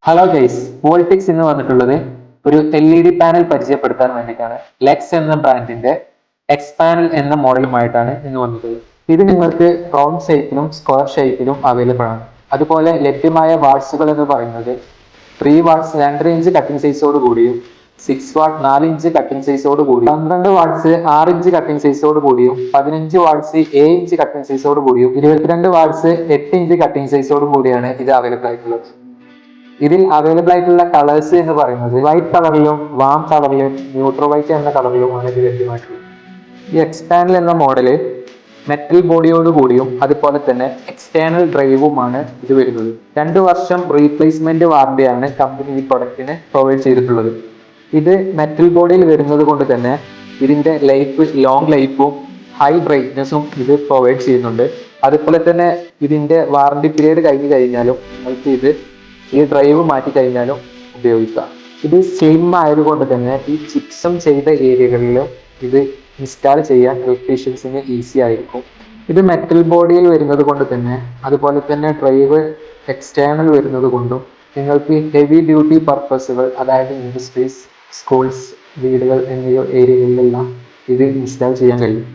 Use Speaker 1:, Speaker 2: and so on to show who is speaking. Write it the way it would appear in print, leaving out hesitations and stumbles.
Speaker 1: Hello guys, വോൾട്ടിക്സ് എന്ന് പറഞ്ഞിട്ടുള്ളത് ഒരു LED പാനൽ പരിചയപ്പെടുത്താൻ വേണ്ടിയിട്ടാണ്. ലെക്സ് എന്ന ബ്രാൻഡിന്റെ എക്സ് പാനൽ എന്ന മോഡലുമായിട്ടാണ് ഇന്ന് വന്നിട്ടുള്ളത്. ഇത് നിങ്ങൾക്ക് റൗണ്ട് ഷേപ്പിലും സ്ക്വയർ ഷേപ്പിലും അവൈലബിൾ ആണ്. അതുപോലെ ലഭ്യമായ വാട്സുകൾ എന്ന് പറയുന്നത് 3 വാട്ട്സ് 2.5 ഇഞ്ച് കട്ടിംഗ് സൈസോട് കൂടിയും 6 വാട്ട് 4 ഇഞ്ച് കട്ടിംഗ് സൈസോട് കൂടിയും 12 വാട്ട്സ് 6 ഇഞ്ച് കട്ടിംഗ് സൈസോട് കൂടിയും 15 വാട്ട്സ് 7 ഇഞ്ച് കട്ടിംഗ് സൈസോട് കൂടിയും 22 വാട്ട്സ് 8 ഇഞ്ച് കട്ടിംഗ് സൈസോട് കൂടിയാണ് ഇത് അവൈലബിൾ ആയിട്ടുള്ളത്. ഇതിൽ അവൈലബിൾ ആയിട്ടുള്ള കളേഴ്സ് എന്ന് പറയുന്നത് വൈറ്റ് കളറിലും വാം കളറിലും ന്യൂട്രൽ വൈറ്റ് എന്ന കളറിലുമാണ് ഇത് ലഭ്യമായിട്ടുള്ളത്. ഈ എക്സ്പാനൽ എന്ന മോഡല് മെറ്റൽ ബോഡിയോട് കൂടിയും അതുപോലെ തന്നെ എക്സ്റ്റേണൽ ഡ്രൈവുമാണ് ഇത് വരുന്നത്. 2 വർഷം റീപ്ലേസ്മെന്റ് വാറണ്ടിയാണ് കമ്പനി ഈ പ്രൊഡക്റ്റിന് പ്രൊവൈഡ് ചെയ്തിട്ടുള്ളത്. ഇത് മെറ്റൽ ബോഡിയിൽ വരുന്നത് കൊണ്ട് തന്നെ ഇതിന്റെ ലൈഫ് ലോങ് ലൈഫും ഹൈ ബ്രൈറ്റ്നസ്സും ഇത് പ്രൊവൈഡ് ചെയ്യുന്നുണ്ട്. അതുപോലെ തന്നെ ഇതിന്റെ വാറണ്ടി പീരീഡ് കഴിഞ്ഞു കഴിഞ്ഞാലും നിങ്ങൾക്ക് ഇത് ഈ ഡ്രൈവ് മാറ്റി കഴിഞ്ഞാലും ഉപയോഗിക്കാം. ഇത് സ്ലിം ആയതുകൊണ്ട് തന്നെ ഈ ചിപ്സം ചെയ്ത ഏരിയകളിലും ഇത് ഇൻസ്റ്റാൾ ചെയ്യാൻ ഇലക്ട്രീഷ്യൻസിന് ഈസി ആയിരിക്കും. ഇത് മെറ്റൽ ബോഡിയിൽ വരുന്നത് കൊണ്ട് തന്നെ അതുപോലെ തന്നെ ഡ്രൈവ് എക്സ്റ്റേണൽ വരുന്നത് കൊണ്ടും നിങ്ങൾക്ക് ഹെവി ഡ്യൂട്ടി പർപ്പസുകൾ, അതായത് ഇൻഡസ്ട്രീസ്, സ്കൂൾസ്, വീടുകൾ എന്നീ ഏരിയകളിലെല്ലാം ഇത് ഇൻസ്റ്റാൾ ചെയ്യാൻ കഴിയും.